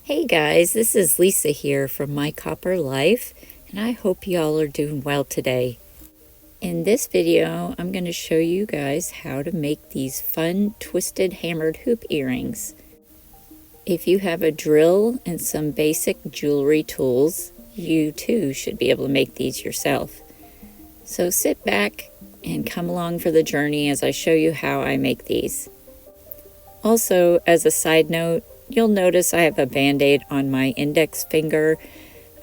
Hey guys, this is Lisa here from My Copper Life, and I hope y'all are doing well today. In this video, I'm going to show you guys how to make these fun twisted hammered hoop earrings. If you have a drill and some basic jewelry tools, you too should be able to make these yourself. So sit back and come along for the journey as I show you how I make these. Also, as a side note, you'll notice I have a band-aid on my index finger.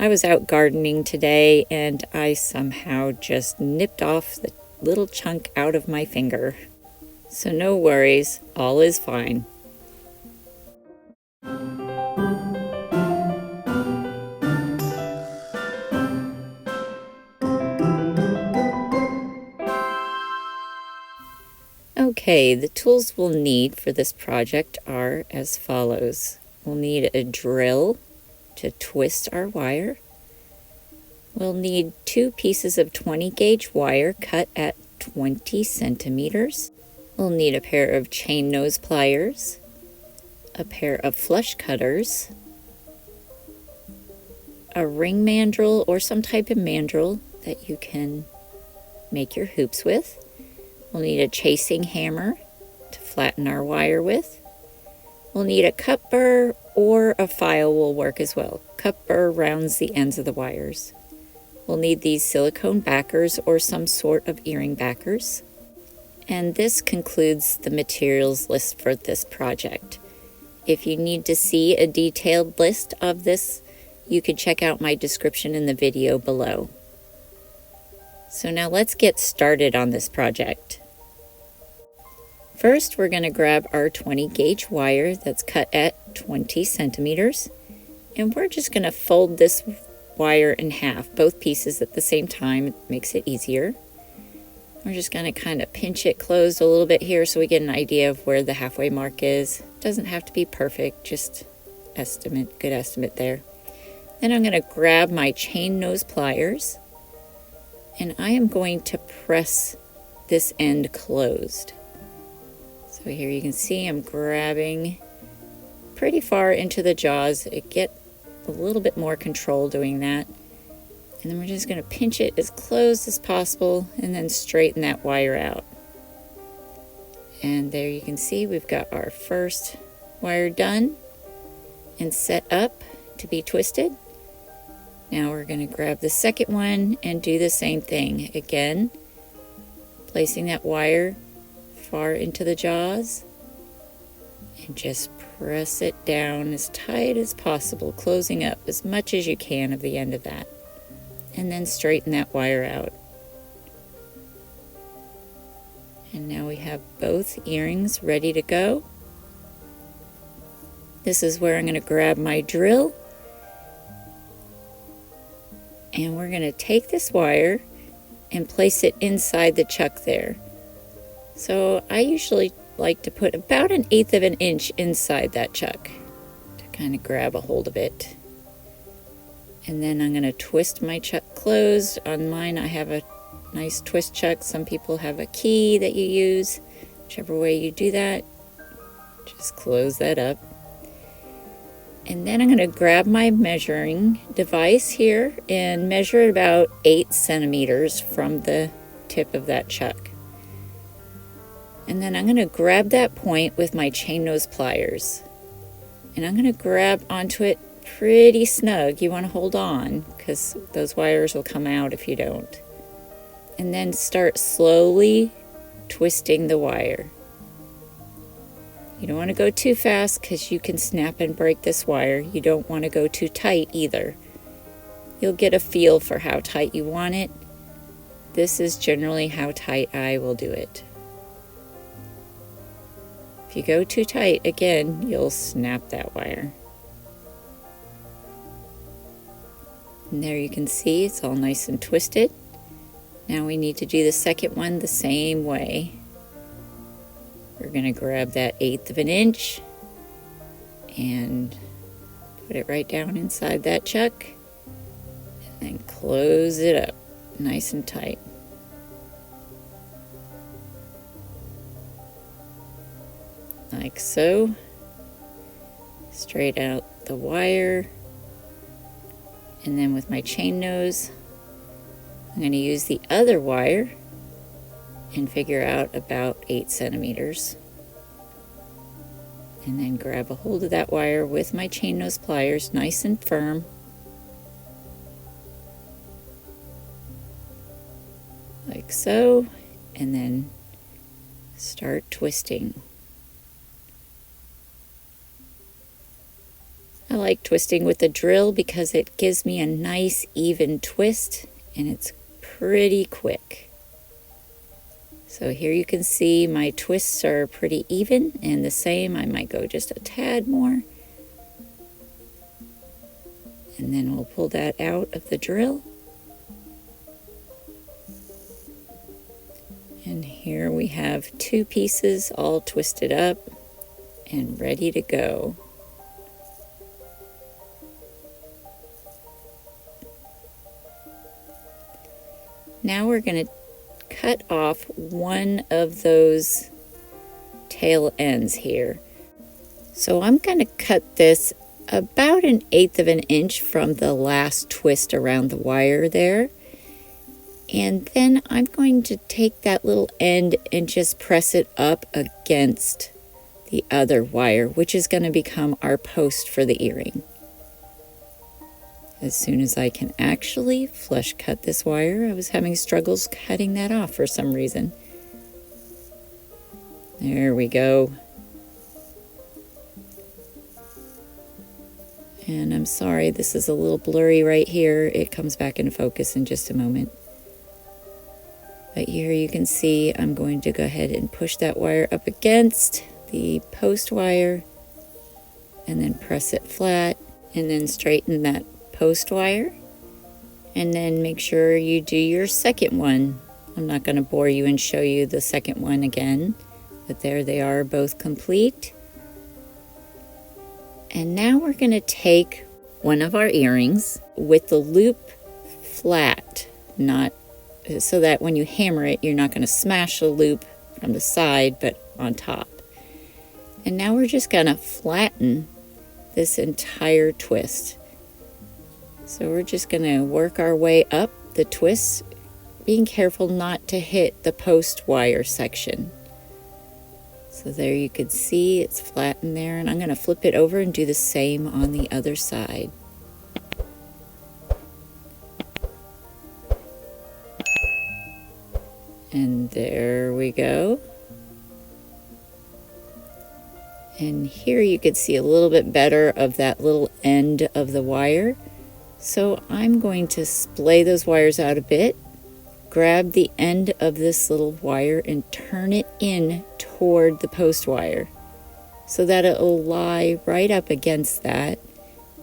I was out gardening today and I somehow just nipped off the little chunk out of my finger. So no worries, all is fine. Okay, the tools we'll need for this project are as follows. We'll need a drill to twist our wire. We'll need 2 pieces of 20 gauge wire cut at 20 centimeters. We'll need a pair of chain nose pliers, a pair of flush cutters, a ring mandrel or some type of mandrel that you can make your hoops with. We'll need a chasing hammer to flatten our wire with. We'll need a cup burr or a file will work as well. Cup burr rounds the ends of the wires. We'll need these silicone backers or some sort of earring backers. And this concludes the materials list for this project. If you need to see a detailed list of this, you can check out my description in the video below. So now let's get started on this project. First, we're going to grab our 20 gauge wire that's cut at 20 centimeters, and we're just going to fold this wire in half, both pieces at the same time. It makes it easier. We're just going to kind of pinch it closed a little bit here so we get an idea of where the halfway mark is. Doesn't have to be perfect, just estimate, good estimate there. Then I'm going to grab my chain nose pliers, and I am going to press this end closed. So here you can see I'm grabbing pretty far into the jaws. I get a little bit more control doing that. And then we're just going to pinch it as closed as possible and then straighten that wire out. And there you can see we've got our first wire done and set up to be twisted. Now we're going to grab the second one and do the same thing. Again, placing that wire far into the jaws and just press it down as tight as possible, closing up as much as you can of the end of that. And then straighten that wire out. And now we have both earrings ready to go. This is where I'm going to grab my drill. And we're going to take this wire and place it inside the chuck there. So I usually like to put about 1/8 of an inch inside that chuck to kind of grab a hold of it. And then I'm going to twist my chuck closed. On mine I have a nice twist chuck. Some people have a key that you use. Whichever way you do that, just close that up. And then I'm going to grab my measuring device here and measure about 8 centimeters from the tip of that chuck. And then I'm going to grab that point with my chain nose pliers. And I'm going to grab onto it pretty snug. You want to hold on because those wires will come out if you don't. And then start slowly twisting the wire. You don't want to go too fast because you can snap and break this wire. You don't want to go too tight either. You'll get a feel for how tight you want it. This is generally how tight I will do it. If you go too tight, again, you'll snap that wire. And there you can see it's all nice and twisted. Now we need to do the second one the same way. We're going to grab that 1/8 of an inch and put it right down inside that chuck and then close it up nice and tight. Like so. straight out the wire, and then with my chain nose, I'm going to use the other wire and figure out about 8 centimeters. And then grab a hold of that wire with my chain nose pliers, nice and firm. Like so, and then start twisting. I like twisting with the drill because it gives me a nice even twist and it's pretty quick. So here you can see my twists are pretty even, and the same, I might go just a tad more. And then we'll pull that out of the drill. And here we have 2 pieces all twisted up and ready to go. Now we're going to cut off one of those tail ends here. So I'm going to cut this about 1/8 of an inch from the last twist around the wire there. And then I'm going to take that little end and just press it up against the other wire, which is going to become our post for the earring. As soon as I can actually flush cut this wire, I was having struggles cutting that off for some reason. There we go. And I'm sorry, this is a little blurry right here. It comes back into focus in just a moment. But here you can see I'm going to go ahead and push that wire up against the post wire and then press it flat and then straighten that post wire, and then make sure you do your second one. I'm not going to bore you and show you the second one again, but there they are, both complete. And now we're going to take one of our earrings with the loop flat, not so that when you hammer it, you're not going to smash the loop from the side, but on top. And now we're just going to flatten this entire twist. So we're just going to work our way up the twist, being careful not to hit the post wire section. So there you can see it's flattened there, and I'm going to flip it over and do the same on the other side. And there we go. And here you can see a little bit better of that little end of the wire. So I'm going to splay those wires out a bit, grab the end of this little wire and turn it in toward the post wire so that it will lie right up against that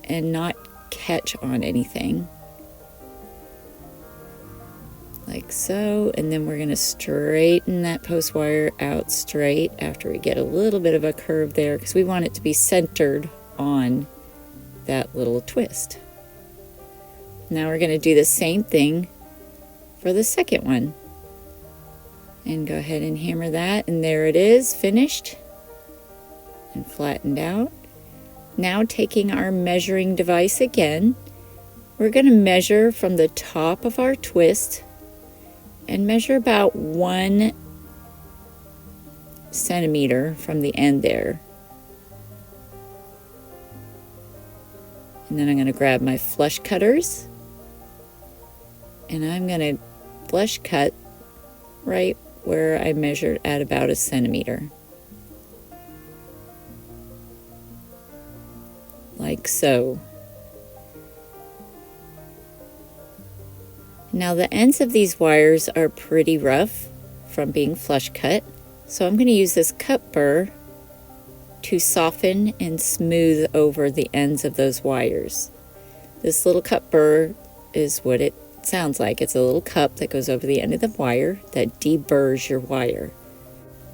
and not catch on anything. Like so, and then we're going to straighten that post wire out straight after we get a little bit of a curve there because we want it to be centered on that little twist. Now we're going to do the same thing for the second one. And go ahead and hammer that, and there it is, finished and flattened out. Now taking our measuring device again, we're going to measure from the top of our twist and measure about 1 centimeter from the end there. And then I'm going to grab my flush cutters and I'm going to flush cut right where I measured at about 1 centimeter. Like so. Now the ends of these wires are pretty rough from being flush cut, so I'm going to use this cut burr to soften and smooth over the ends of those wires. This little cut burr is what it sounds like. It's a little cup that goes over the end of the wire that deburrs your wire.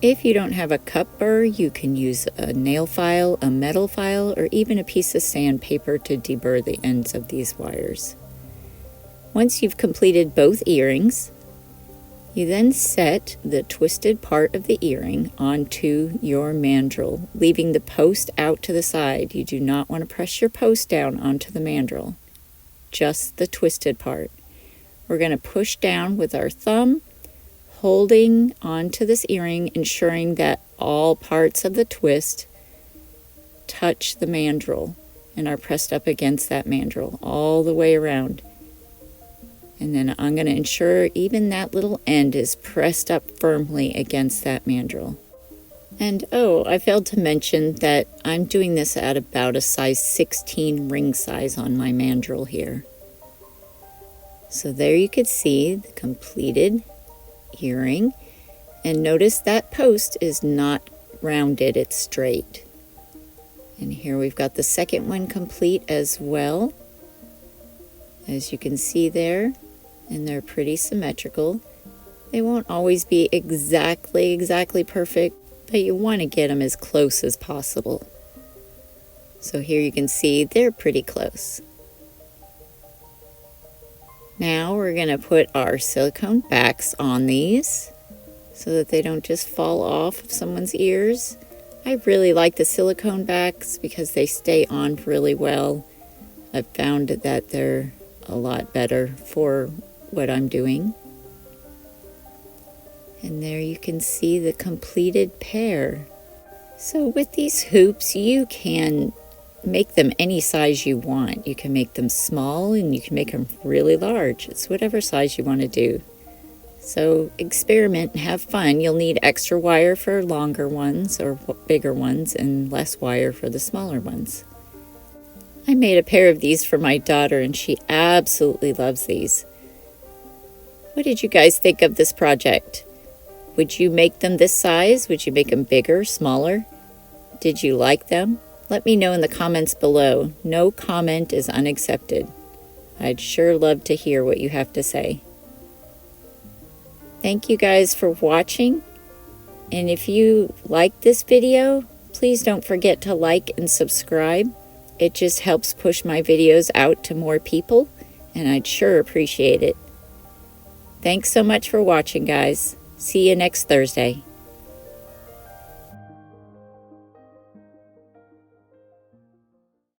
If you don't have a cut burr, you can use a nail file, a metal file, or even a piece of sandpaper to deburr the ends of these wires. Once you've completed both earrings, You then set the twisted part of the earring onto your mandrel, leaving the post out to the side. You do not want to press your post down onto the mandrel, just the twisted part. We're going to push down with our thumb, holding onto this earring, ensuring that all parts of the twist touch the mandrel and are pressed up against that mandrel all the way around. And then I'm going to ensure even that little end is pressed up firmly against that mandrel. And oh, I failed to mention that I'm doing this at about a size 16 ring size on my mandrel here. So there you could see the completed earring. And notice that post is not rounded, it's straight. And here we've got the second one complete as well, as you can see there. And they're pretty symmetrical. They won't always be exactly perfect, but you want to get them as close as possible. So here you can see they're pretty close. Now we're going to put our silicone backs on these so that they don't just fall off of someone's ears. I really like the silicone backs because they stay on really well. I've found that they're a lot better for what I'm doing. And there you can see the completed pair. So with these hoops, you can make them any size you want. You can make them small and you can make them really large. It's whatever size you want to do. So experiment and have fun. You'll need extra wire for longer ones or bigger ones and less wire for the smaller ones. I made a pair of these for my daughter and she absolutely loves these. What did you guys think of this project? Would you make them this size? Would you make them bigger, smaller? Did you like them? Let me know in the comments below. No comment is unaccepted. I'd sure love to hear what you have to say. Thank you guys for watching. And if you like this video, please don't forget to like and subscribe. It just helps push my videos out to more people, and I'd sure appreciate it. Thanks so much for watching, guys. See you next Thursday.